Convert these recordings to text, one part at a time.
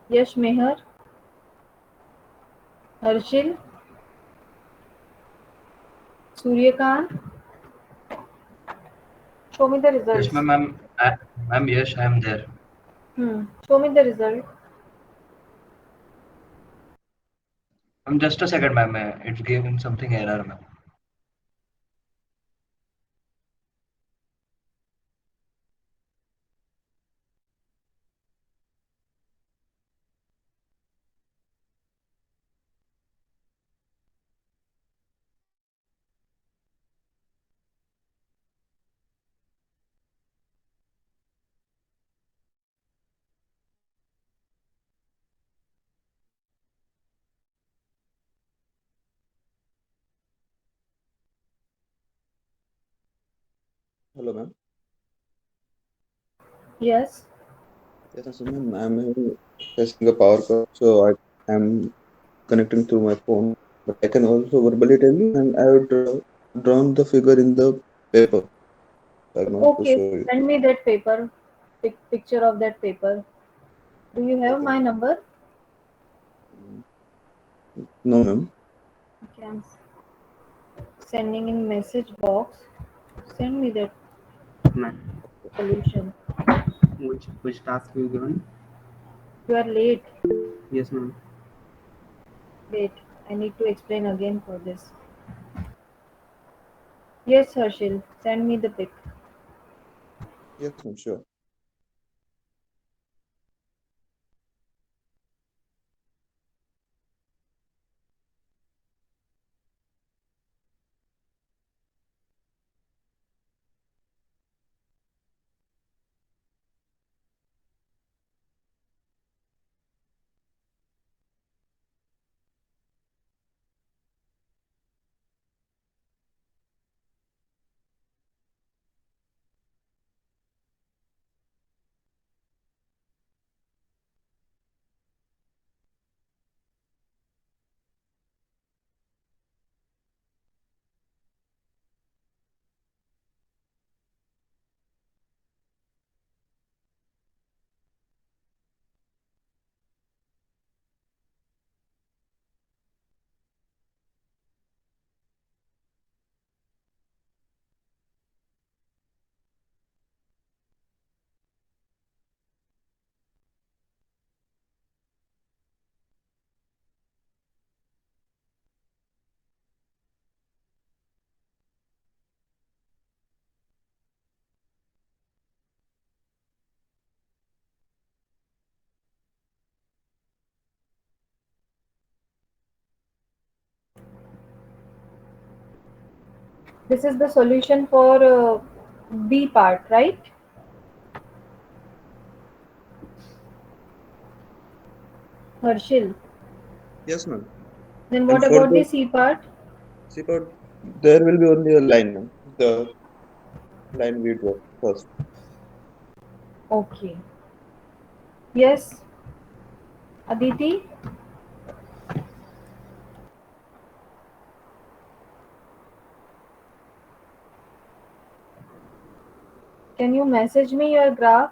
Yash Meher, Harshil, Suryakant. Show me the Yes, results. ma'am. Ma'am, yes, I am there. Show me the result. Just a second, ma'am. It's giving something error, ma'am. Hello, ma'am. Yes. Yes, so ma'am, I'm facing a power cut, so I am connecting through my phone. But I can also verbally tell you, and I have drawn the figure in the paper. I can also Okay, show you. send me that paper. Picture of that paper. Do you have Okay. my number? Mm, No, ma'am. Okay, I'm sending in message box. Send me that Ma'am, solution. which task you given? You are late. Yes, ma'am. Wait, I need to explain again for this. Yes, Harshil, send me the pic. Yes, ma'am. Sure. This is the solution for B part, right? Harshil. Yes, ma'am. Then And what for about the the C part? see part, there will be only a line, ma'am. The line we draw first. Okay. Yes, Aditi, can you message me your graph?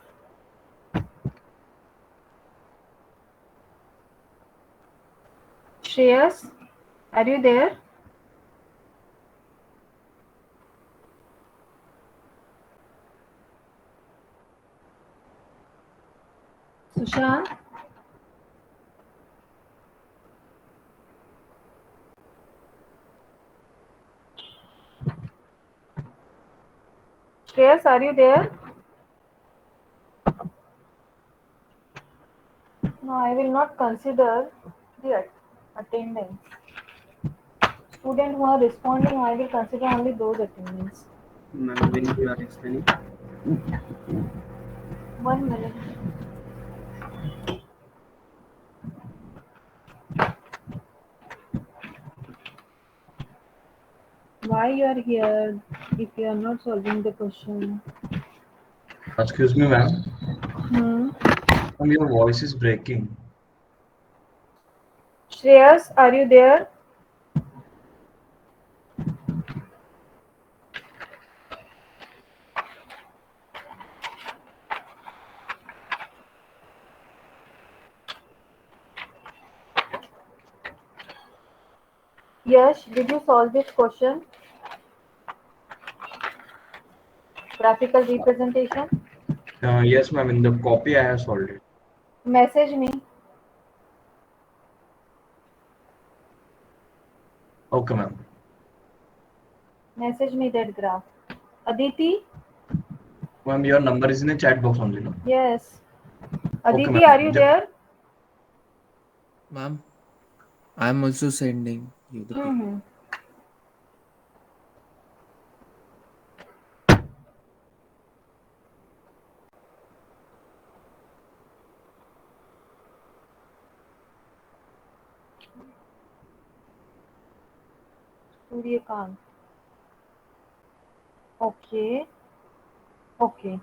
Shreyas, are you there? Sushant, Shreyas, are you there? No, I will not consider the attendance. Students who are responding, I will consider only those attendance. Ma'am, when you are explaining. 1 minute. Why you are here if you are not solving the question? Excuse me, ma'am. Hmm. Your voice is breaking. Shreyas, are you there? Yash, did you solve this question? Graphical representation? Yes, ma'am. In the copy, I have solved it. Message me. Okay, ma'am. Message me that graph. Aditi? Ma'am, your number is in the chat box only, no? Yes. Okay, Aditi, are ma'am. you there? Ma'am, I'm also sending you the PDF. Mm-hmm. Suryakant. Okay. Okay.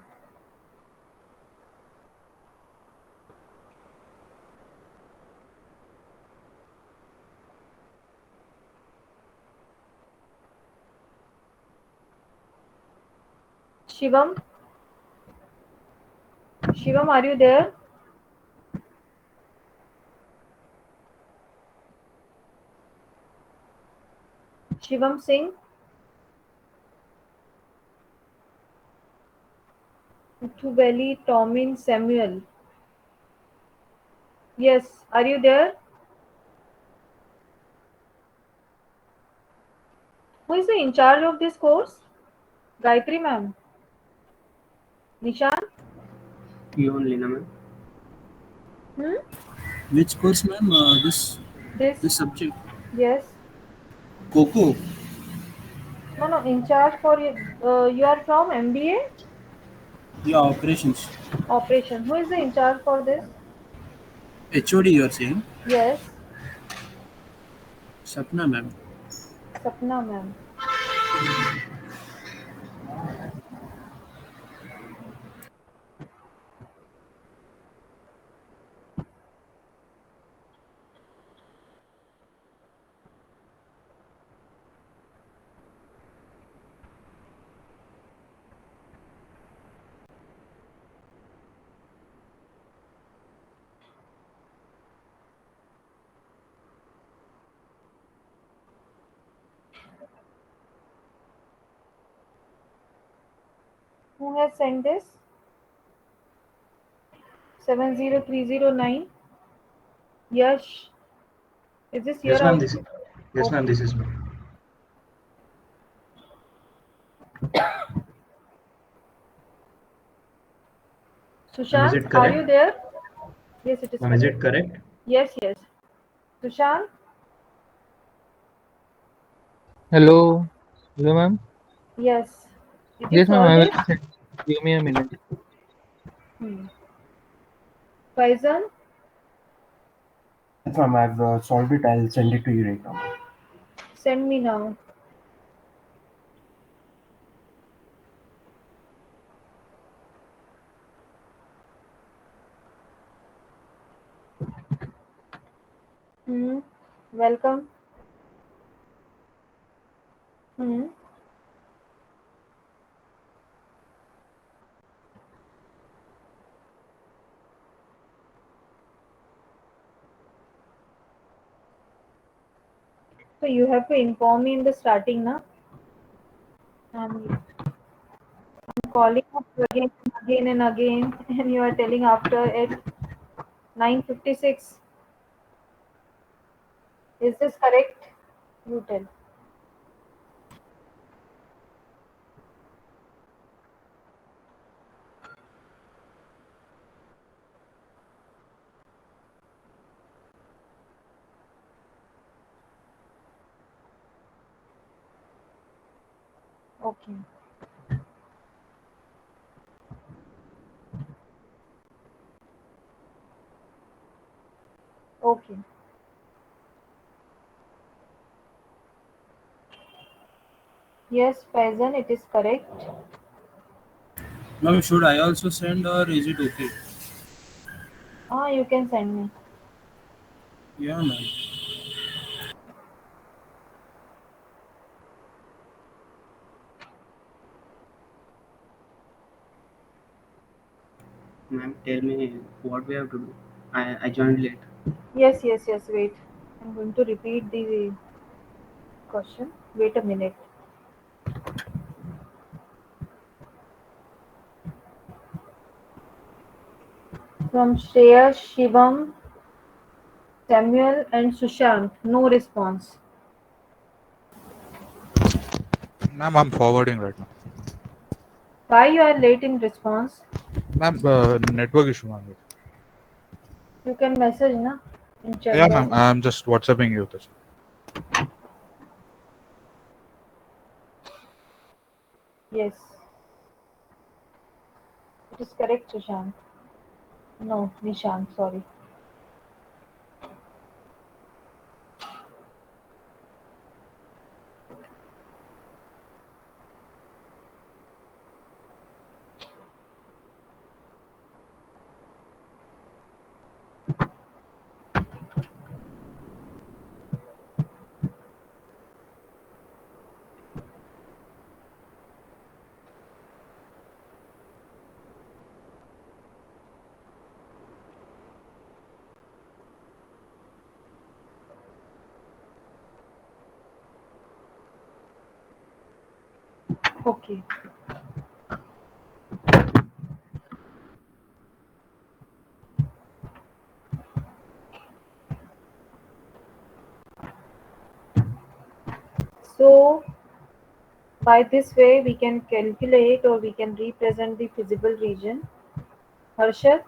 Shivam? Shivam, are you there? Shivam Singh? Uthuveli Tomin Samuel. Yes, are you there? Who is the in charge of this course? Gayatri ma'am. Nishant? You only, na ma'am. Hmm? Which course, ma'am? This This? subject. Yes. Coco. No, no, in charge for you. You are from MBA? Yeah, operations. Operation. Who is the in charge for this? HOD, you are saying? Yes. Sapna, ma'am. Sapna ma'am. Who has sent this? 70309. Yash. Is this your Yes, ma'am. out? This. Yes, ma'am. Okay. This is me. Ma'am, is Sushant, it are you correct? there? Yes, it is Ma'am, is correct. it correct? Yes, yes. Sushant? Hello. Hello, ma'am. Yes. Did you Yes, ma'am. solve I will this? send. Give me a minute. Hmm. Faizan? Yes, ma'am, I've solved it. I'll send it to you right now. Send me now. Hmm. Welcome. Hmm. So you have to inform me in the starting, na? I'm calling up again and again, and you are telling after at 9:56. Is this correct? You tell. Okay. Okay. Yes, Faizan, it is correct. Ma'am, should I also send or is it okay? You can send me. Yeah, ma'am. Ma'am, tell me what we have to do. I joined late. Yes, yes, yes. Wait. I'm going to repeat the question. Wait a minute. From Shreya, Shivam, Samuel, and Sushant. No response. Ma'am, I'm forwarding right now. Why you are late in response? Ma'am, network issue, ma'am. You can message na in chat Yeah, box. ma'am. I'm just WhatsApping you this. Yes. It is correct, Sushant. No, Nishant, sorry. Okay. So, by this way, we can calculate or we can represent the feasible region. Harshad?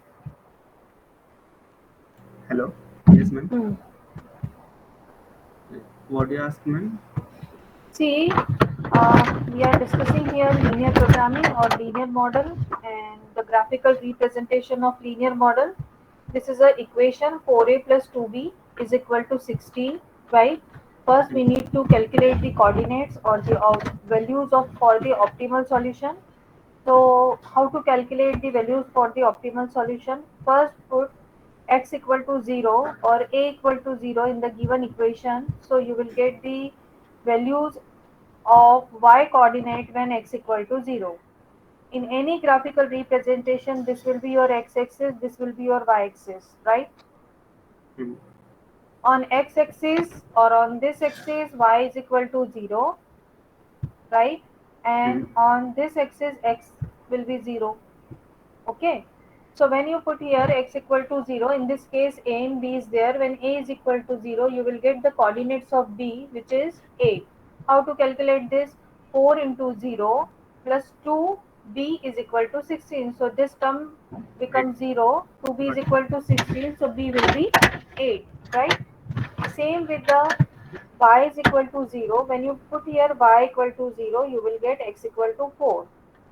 Hello. Yes, ma'am. Hmm. What do you ask, ma'am? See, we are discussing here linear programming or linear model and the graphical representation of linear model. This is a equation 4a plus 2b is equal to 16, right? First, we need to calculate the coordinates or the values of for the optimal solution. So, how to calculate the values for the optimal solution? First, put x equal to 0 or a equal to 0 in the given equation. So, you will get the values of y coordinate when x equal to 0. In any graphical representation, this will be your x-axis, this will be your y-axis, right? Hmm. On x-axis or on this axis, y is equal to 0, right? And on this axis, x will be 0. Okay. So when you put here x equal to 0, in this case a and b is there. When a is equal to 0, you will get the coordinates of b, which is a. How to calculate this? 4 into 0 plus 2b is equal to 16. So this term becomes 0. 2b is equal to 16. So b will be 8, right? Same with the y is equal to 0. When you put here y equal to 0, you will get x equal to 4.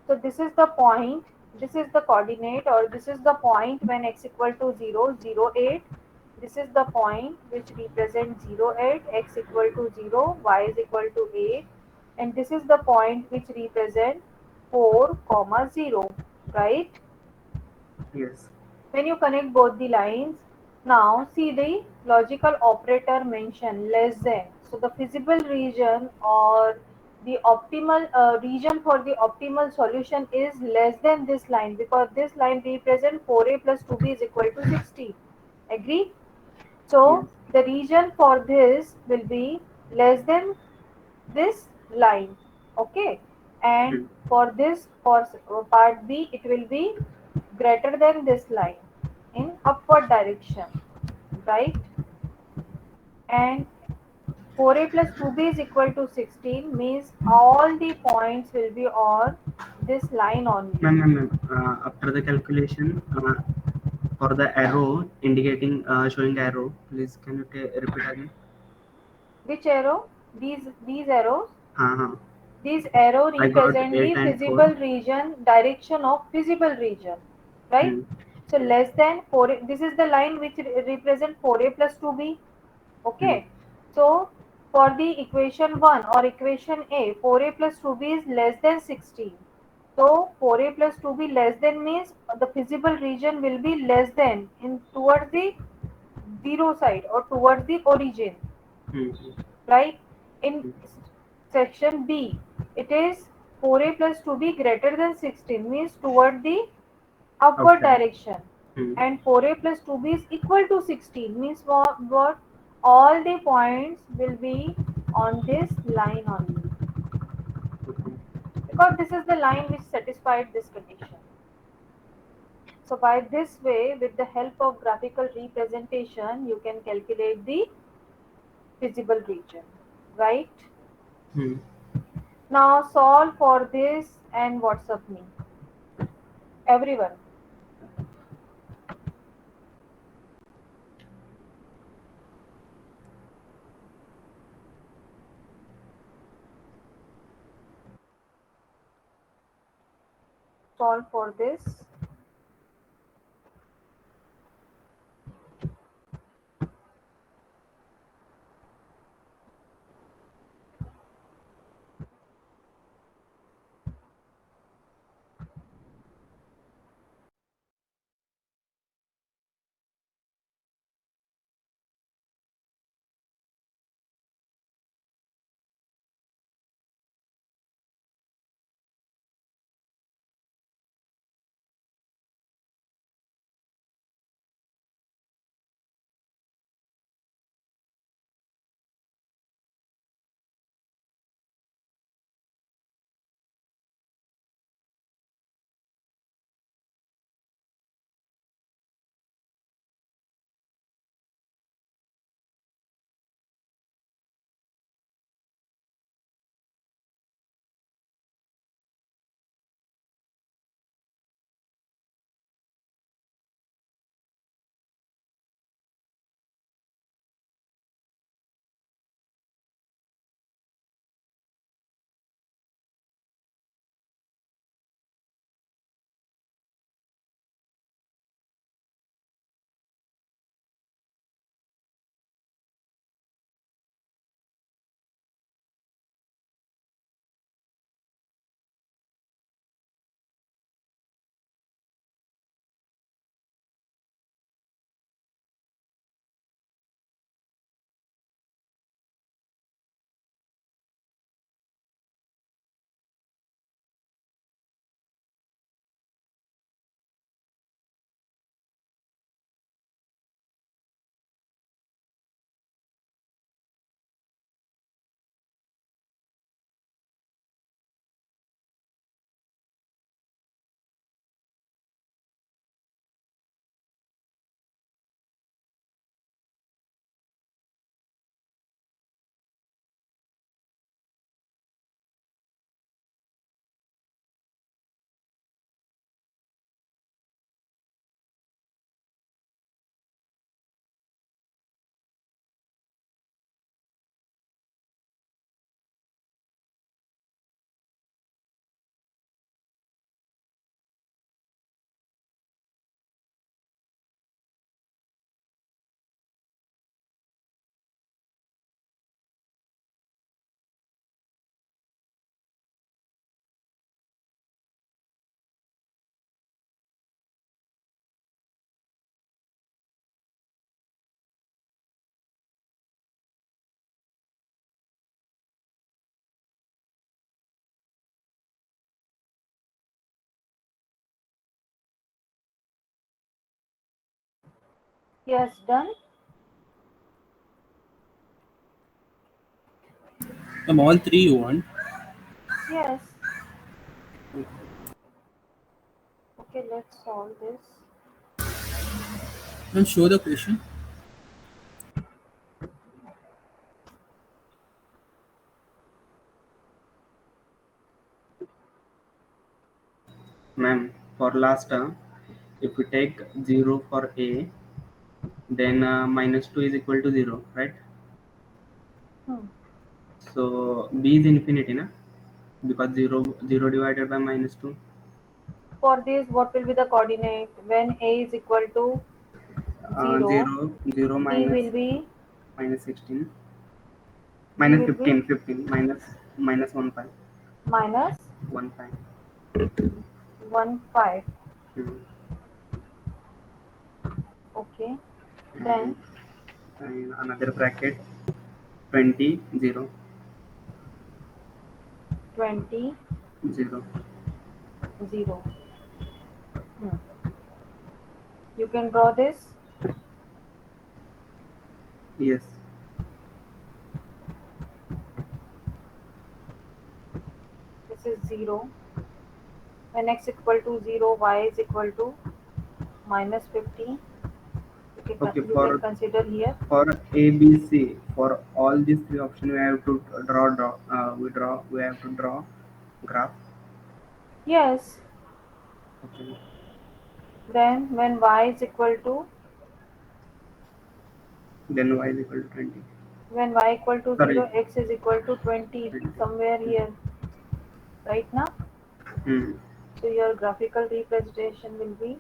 So this is the point, this is the coordinate or this is the point when x equal to 0, 0, 8. This is the point which represents 0, 8, x equal to 0, y is equal to 8. And this is the point which represents 4, comma 0, right? Yes. When you connect both the lines, now see the logical operator mentioned less than. So the feasible region or the optimal region for the optimal solution is less than this line because this line represents 4a plus 2b is equal to 16. Agree? Yes. So the region for this will be less than this line. Okay. And for this, for part B, it will be greater than this line in upward direction, right? And 4a plus 2b is equal to 16 means all the points will be on this line only. Ma'am. After the calculation, for the arrow indicating showing arrow, please can you repeat again? Which arrow? These arrows? Uh-huh. These arrow I got represent 8 the and 4. feasible region, direction of feasible region, right? So less than 4, this is the line which represent 4a plus 2b. Okay. So for the equation 1 or equation A, 4a plus 2b is less than 16. So 4a plus 2b less than means the feasible region will be less than in towards the 0 side or towards the origin, right? In section B, it is 4a plus 2b greater than 16 means toward the upward direction, and 4a plus 2b is equal to 16 means what all the points will be on this line only, Okay. because this is the line which satisfied this condition. So by this way, with the help of graphical representation, you can calculate the visible region, right? Hmm. Now solve for this and WhatsApp me. Everyone. Solve for this. Yes, done. All three you want? Yes. Okay, let's solve this. And show the question. Ma'am, for last term, if we take 0 for A, then minus 2 is equal to 0, right? Hmm. So B is infinity, na? Because 0 divided by minus 2. For this, what will be the coordinate? When A is equal to 0, 0 B minus will be, minus 16, B minus will be 15, minus 1 5, minus 1 5. 1, 5. Hmm. Okay. And, Then and another bracket 20 0 20, 0. 0. Hmm. You can draw this. Yes. 0. When x equal to 0, y is equal to minus 15. Okay, You can consider here. for A, B, C, for all these three options, we have to we have to draw graph. Yes. Okay. Then when y is equal to, Then y is equal to 20. when y equal to Sorry. 0, x is equal to 20, 20. somewhere here, right now. Hmm. So your graphical representation will be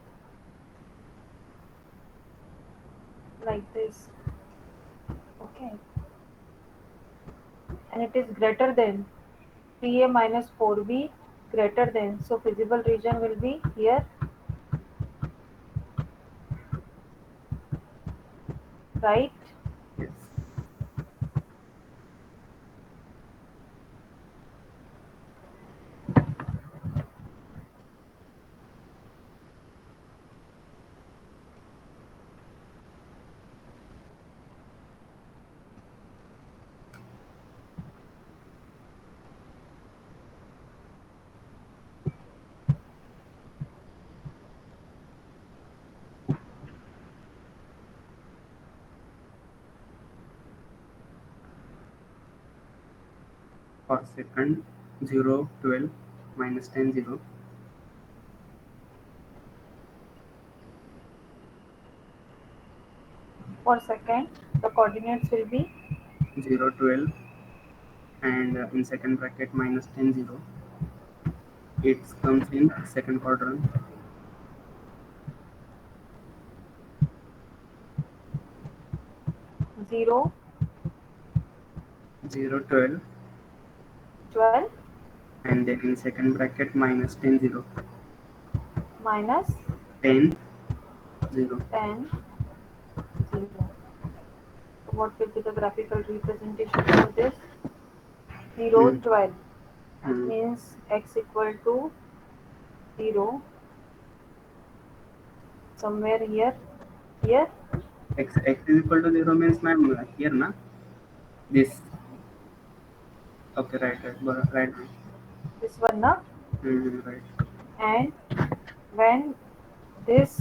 like this. Okay. And it is greater than 3a minus 4b, greater than. So feasible region will be here, right? Yes. For second, 0, 12, minus 10, 0. For second, the coordinates will be 0, 12, and in second bracket minus 10, 0. It comes in second quadrant. 0, 0, 12, 12, and then in second bracket minus 10, 0. minus 10, 0. 10, 0. So what will be the graphical representation for this? 0, 12 means x equal to 0, somewhere here, X is equal to 0 means, ma'am, here, na? This. Okay, right. this one, na? Right. And when this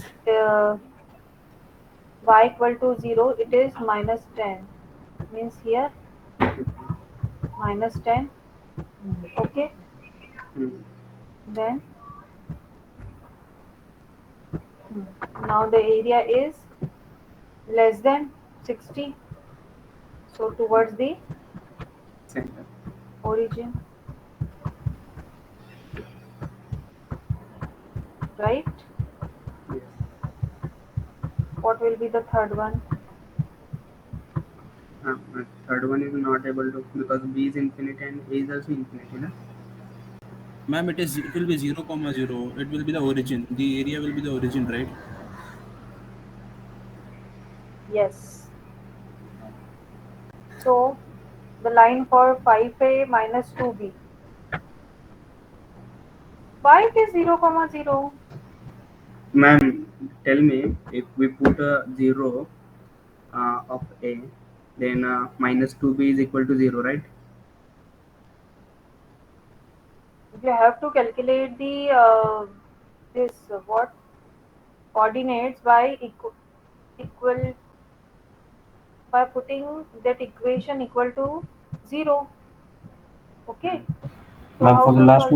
y equal to 0, it is minus 10, means here minus 10. Okay. Then now the area is less than 60, so towards the Center. origin, right? Yes. What will be the third one? Third one is not able to, because B is infinity and A is also infinity, na? Ma'am, it will be 0, comma 0. It will be the origin. The area will be the origin, right? Yes. So the line for 5a minus 2b. 5 is 0, comma 0. Ma'am, tell me, if we put a 0 of A, then minus 2B is equal to 0, right? You have to calculate the this what coordinates by equal by putting that equation equal to 0. Okay. So Ma'am, how for the to last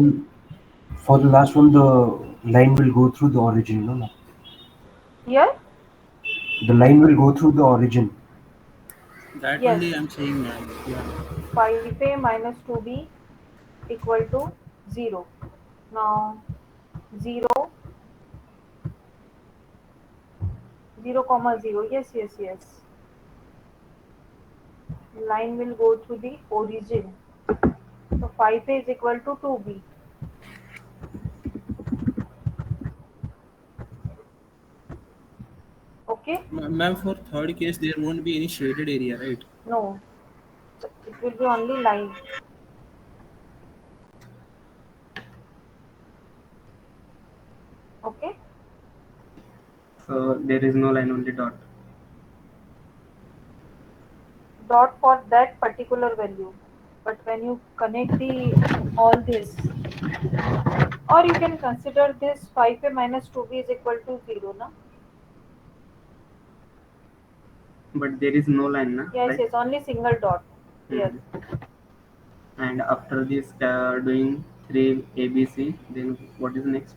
solve? one, the line will go through the origin, no, ma'am? Here? The line will go through the origin. That Yes. only I'm saying, ma'am. Yeah. 5a minus 2b equal to 0. Now 0, 0, comma 0. Yes. Line will go through the origin. So 5a is equal to 2b. Okay? Ma'am, for third case, there won't be any shaded area, right? No. It will be only line. Okay? So there is no line, only dot. Dot for that particular value. But when you connect the all this, Or you can consider this 5a minus 2b is equal to 0, na? But there is no line, na? Yes, Right? yes, only single dot here. And after this doing 3 ABC, then what is next?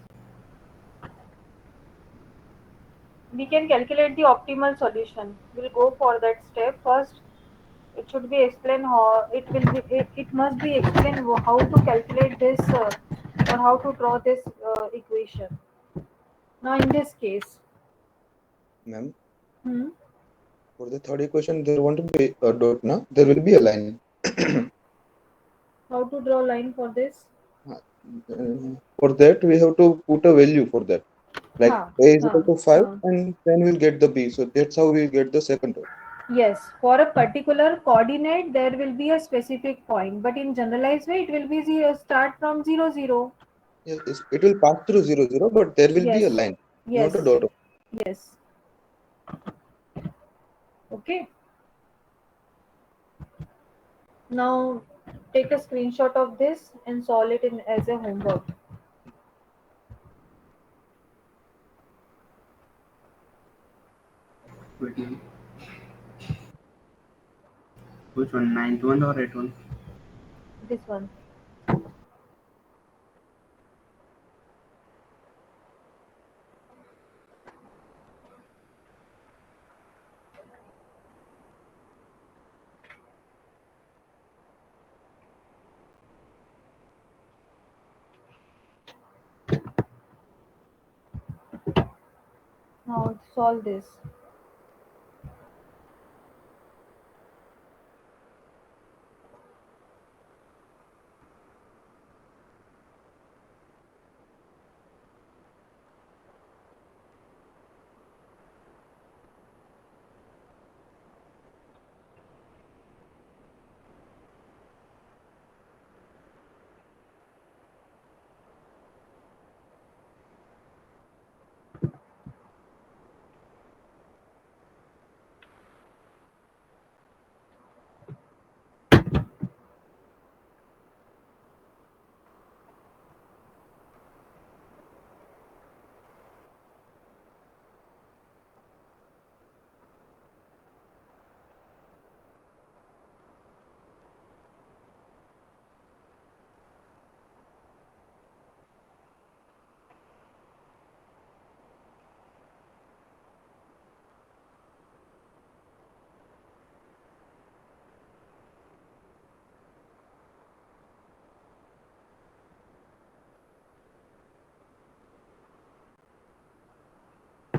We can calculate the optimal solution. We'll go for that step first. It should be explained how it must be explained how to calculate this or how to draw this equation. Now in this case, Ma'am, hmm, for the third equation, there won't be a dot, na? There will be a line. how to draw line for this? For that, we have to put a value for that. Like Ha, A is equal ha, to 5, ha. and then we'll get the B. So that's how we get the second dot. Yes, for a particular coordinate, there will be a specific point, but in generalized way, it will be zero. Start from 0, 0. Yes, it will pass through 0, 0, but there will be a Yes, line, not a yes, dot. yes. Okay. Now take a screenshot of this and solve it in as a homework. Wait, which one? Ninth one or eighth one? This one. Now solve this.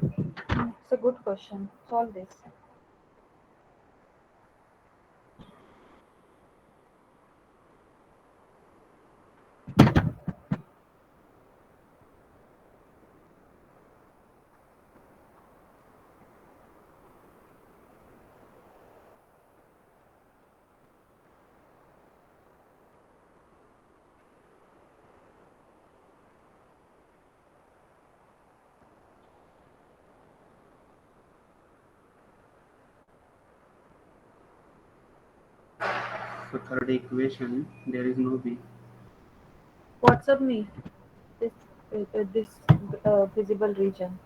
It's a good question. Solve this. So third equation, there is no B. WhatsApp me this visible region.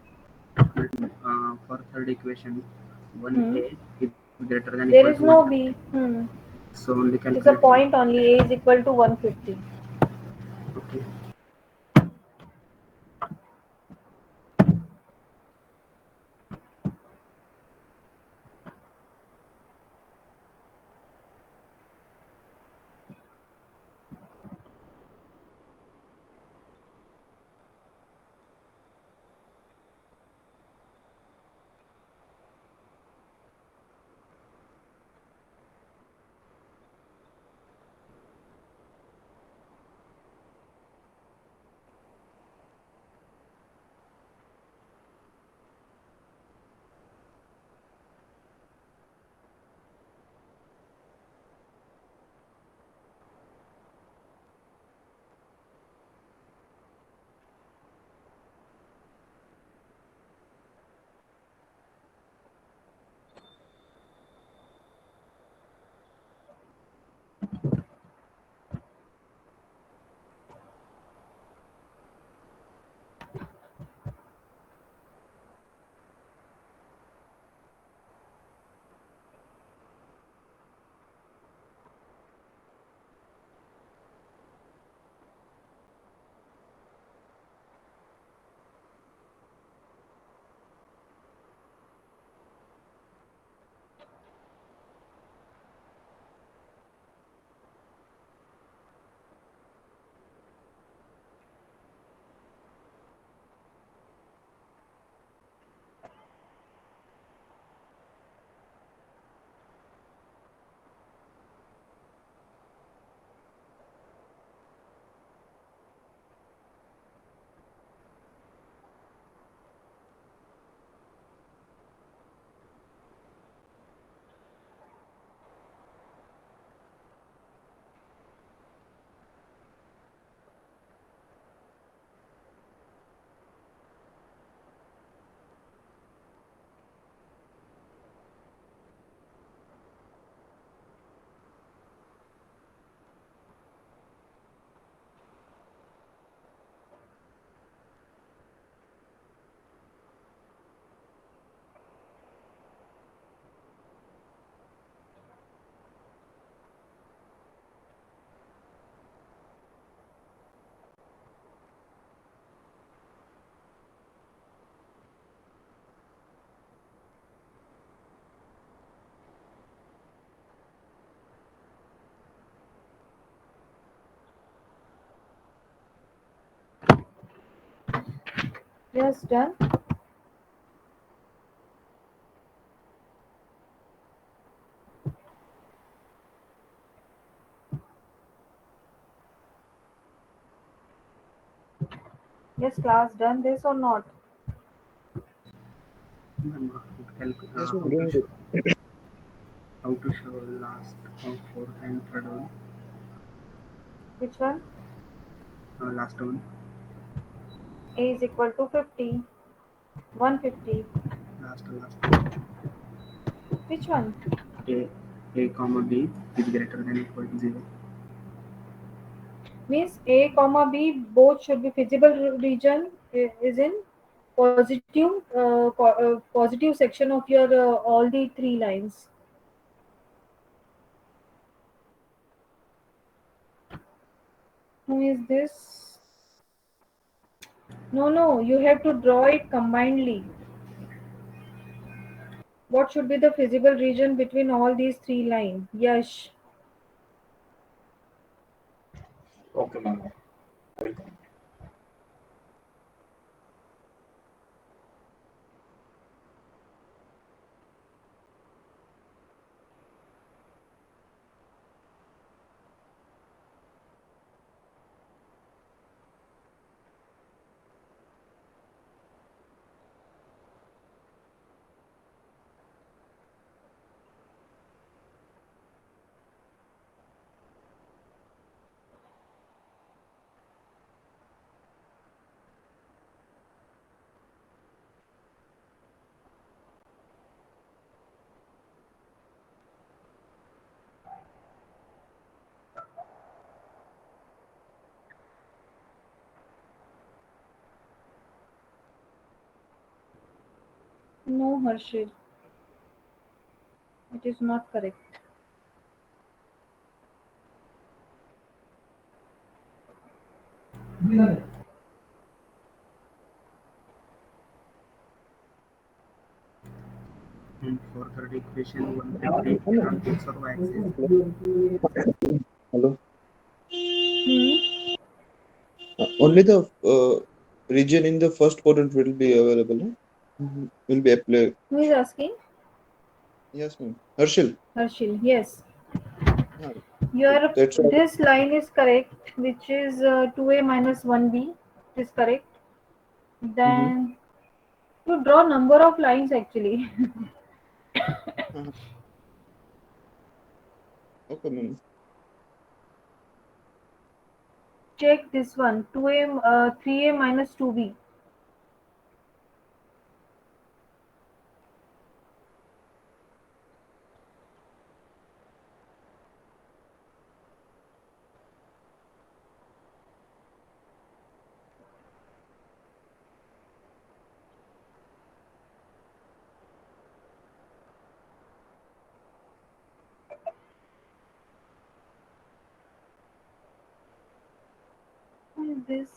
But for third equation, Hmm. 1A is greater than There equal is to no 1. B. Hmm. So only It is a calculate B. point only. A is equal to 150. Okay. Yes, done. Yes, class, done this or not? Ma'am, Yes, how ma'am, to doing show, it. last of fourth and third one? Which one? Last one. A is equal to 50. 150. Last. Which one? A comma B is greater than equal to 0. Means A comma B both should be feasible region is in positive positive section of your all the three lines. Who is this? No, you have to draw it combinedly. What should be the feasible region between all these three lines? Yash. Okay, ma'am. No, Harshit. It is not correct. And for third equation, 150 on x or y axis. Hello. Hmm? Only the region in the first quadrant will be available. Huh? Will be applied. Who is asking? Yes, ma'am. Harshil. Harshil. Yes. Yeah. Your That's all. this line is correct, which is 2a minus 1b. Is correct. Mm-hmm. Then you draw number of lines actually. Uh-huh. Okay, ma'am. Check this one. 2a 3a minus 2b. Who is this?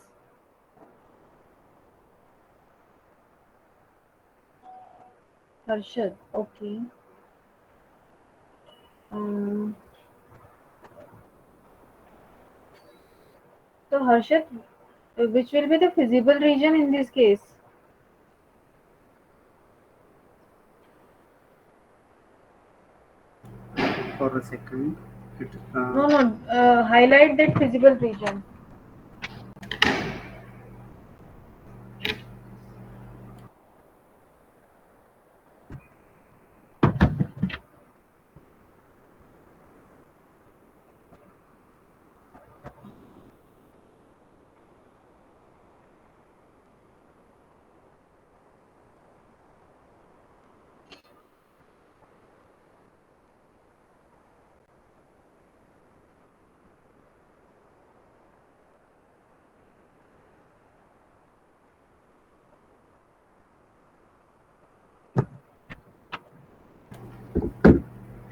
Harshad. Okay. Um, so Harshad, which will be the feasible region in this case? For a second, No. Highlight that feasible region.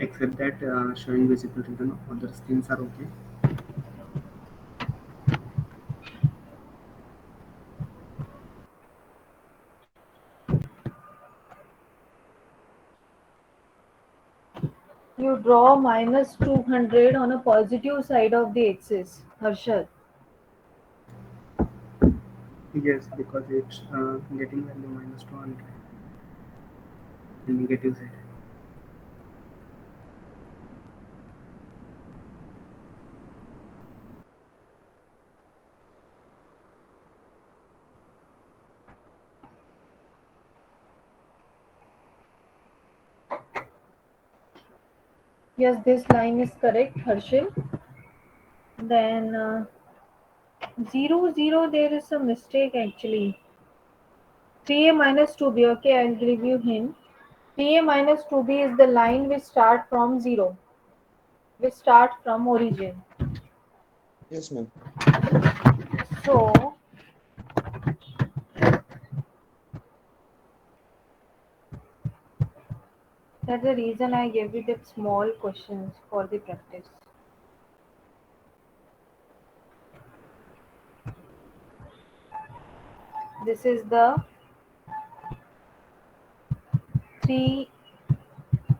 except that showing visible region, other things are okay. You draw minus 200 on a positive side of the axis, Harshad. Yes, because it's getting value minus 200. The negative side. Yes, this line is correct, Harshil. Then 0, 0, there is a mistake actually. 3a minus 2b, okay, I'll give you hint. 3a minus 2b is the line which start from 0, which start from origin. Yes, ma'am. So, that's the reason I gave you that small questions for the practice. This is the 3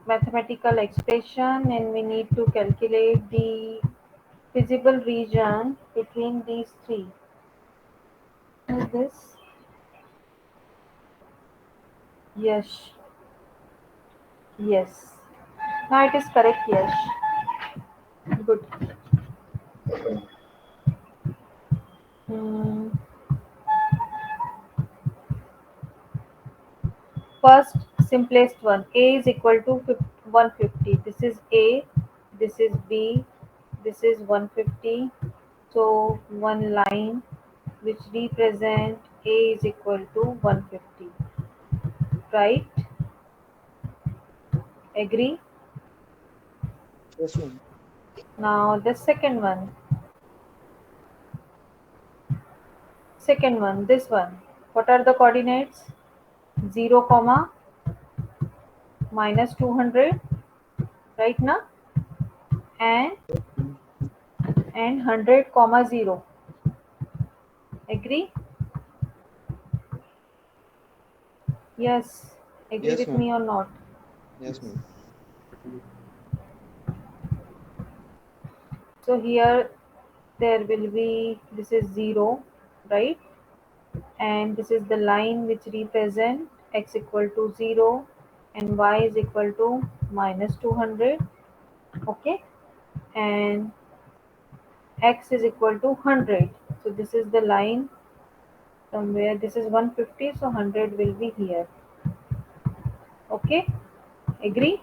mathematical expression, and we need to calculate the feasible region between these three. Is this? Yes. Yes. Now it is correct, yes. Good. Hmm. First, simplest one. A is equal to 150. This is A, this is B, this is 150. So, one line which represent A is equal to 150. Right? Agree? Yes, ma'am. Now, the second one. Second one, this one. What are the coordinates? 0, comma, minus 200. Right now? And Mm. 100, comma 0. Agree? Yes. Agree Yes, with ma'am. me or not? Yes, Yes. ma'am. So here there will be, this is 0, right? And this is the line which represent x equal to 0 and y is equal to minus 200. Okay, and x is equal to 100. So this is the line somewhere. This is 150, so 100 will be here. Okay, agree?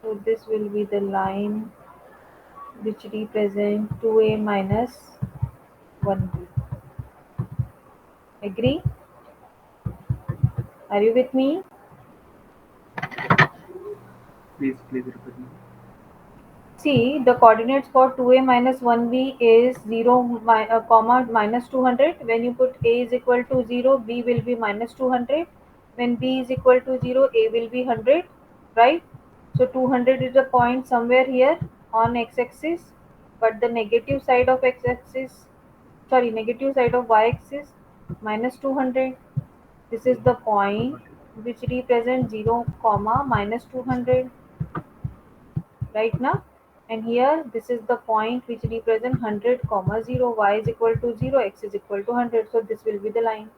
So this will be the line which represent 2a minus 1b. Agree? Are you with me? Please repeat me. See, the coordinates for 2a minus 1b is 0, comma minus 200. When you put a is equal to 0, b will be minus 200. When b is equal to 0, a will be 100, right? So 200 is the point somewhere here on x-axis, but the negative side of x-axis, sorry, negative side of y-axis minus 200. This is the point Got it. which represents 0, comma minus 200. Right now, and here this is the point which represent 100 comma 0, y is equal to 0, x is equal to 100. So this will be the line.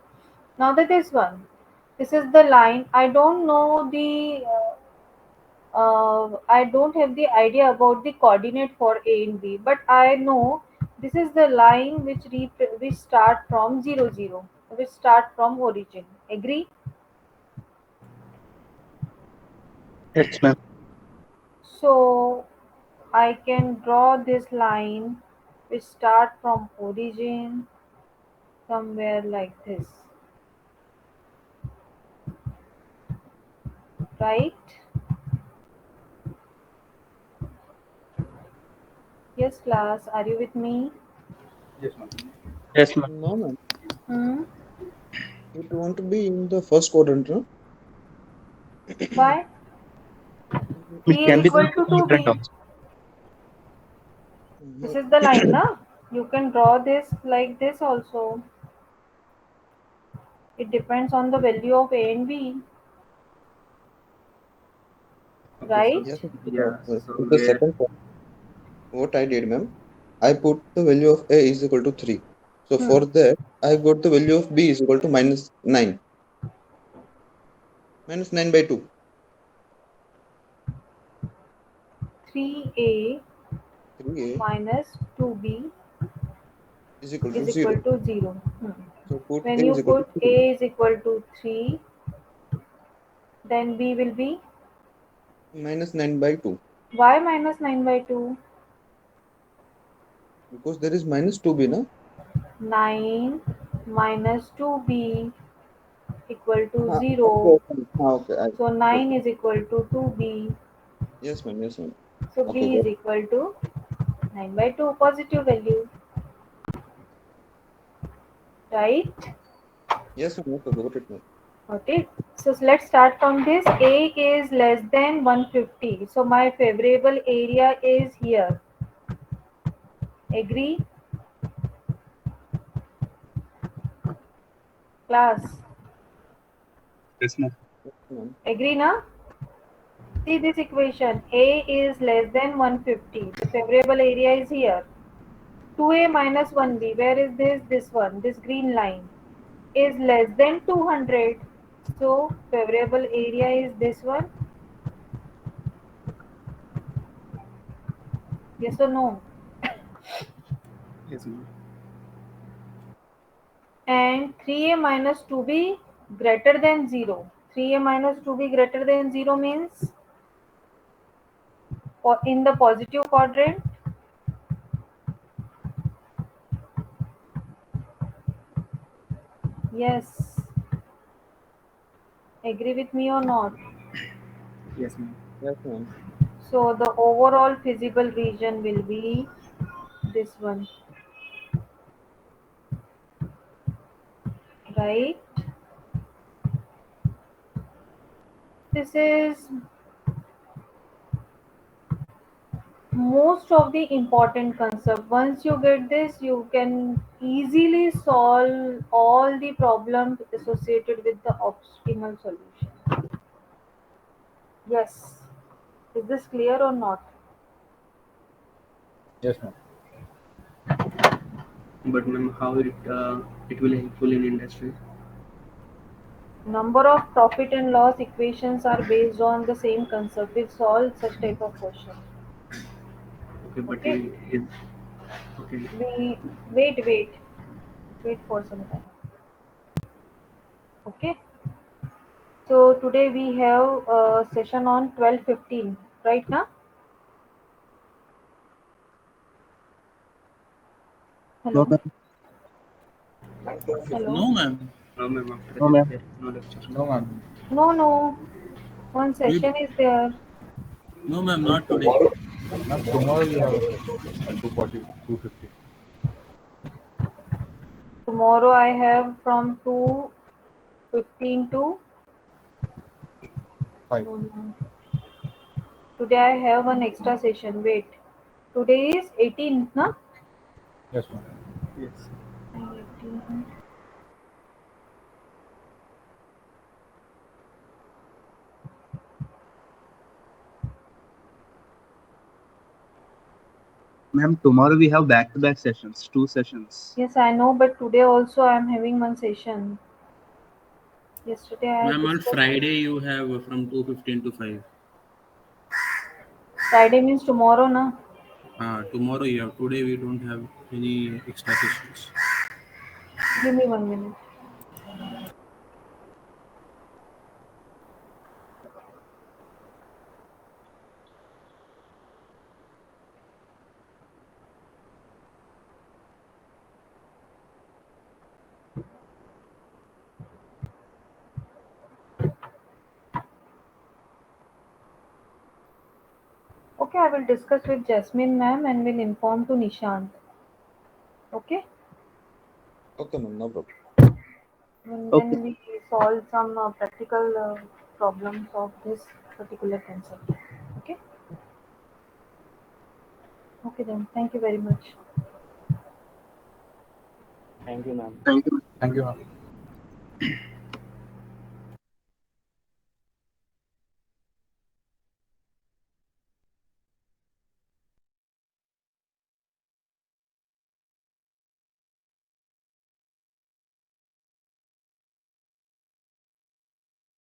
Now that this one, this is the line. I don't know the I don't have the idea about the coordinate for a and b, but I know this is the line which start from 0, 0, which start from origin. Agree? Yes, ma'am. So I can draw this line which start from origin somewhere like this, right? Yes, class, are you with me? Yes, ma'am. Yes, ma'am. No, ma'am. Hmm? It won't be in the first quadrant, no? Why? It P is can be equal the to quadrant 2b. also. This is the line, na? You can draw this like this also. It depends on the value of a and b, Okay, so Yes, right? ma'am. yeah, so In the where second part, what I did, ma'am, I put the value of a is equal to 3. So for that, I got the value of b is equal to minus 9. Minus 9 by 2. 3a 3a minus 2b is equal to is 0. equal to 0. So put When a you is equal to put 3. a is equal to 3, then b will be Minus 9 by 2. y minus 9 by 2. Because there is minus 2b, na? 9 minus 2b equal to Okay, 0. okay. Okay. So 9 is equal to 2b. Yes, ma'am. Yes, ma'am. So Okay, b is got it. equal to 9 by 2, positive value, right? Yes, ma'am. Okay, got it, ma'am. Okay. So let's start from this. A is less than 150. So my favorable area is here. Agree? Class. Yes, ma'am. Yes, ma'am. Agree na? See this equation. A is less than 150. The favorable area is here. 2a minus 1b. Where is this? This one. This green line is less than 200. So favorable area is this one. Yes or no? Yes, ma'am. And 3a minus 2b greater than 0. 3a minus 2b greater than 0 means in the positive quadrant. Yes. Agree with me or not? Yes, ma'am. Yes, ma'am. So the overall feasible region will be this one, right? This is most of the important concept. Once you get this, you can easily solve all the problems associated with the optimal solution. Yes. Is this clear or not? Yes, ma'am. But ma'am, how it will helpful in industry? Number of profit and loss equations are based on the same concept. We'll solve such type of question. Okay, but Okay. okay. We wait for some time. Okay. So today we have a session on 12:15. Right now? No, Hello. ma'am. Hello. No, ma'am. No, ma'am. After No, that, ma'am. there is no lecture. No, ma'am. No. One We, session is there. no, ma'am, Ma'am, not today. tomorrow, ma'am, tomorrow we have a session at 2:40, 2:50. Tomorrow I have from 2:15 to 5. no. Today I have one extra session. Wait. Today is 18th, na? Yes, ma'am. Yes. 18. Ma'am, tomorrow we have back-to-back sessions, 2 sessions. Yes, I know, but today also I am having one session. Yesterday I had Ma'am, on discussed. Friday you have from 2:15 to 5. Friday means tomorrow, na? Tomorrow you have. Today we don't have any extra sessions. Give me 1 minute. Okay, I will discuss with Jasmine ma'am and will inform to Nishant. Okay? Okay, ma'am. No problem. And Okay. then we solve some practical problems of this particular concept. Okay? Okay then. Thank you very much. Thank you, ma'am. Thank you, ma'am.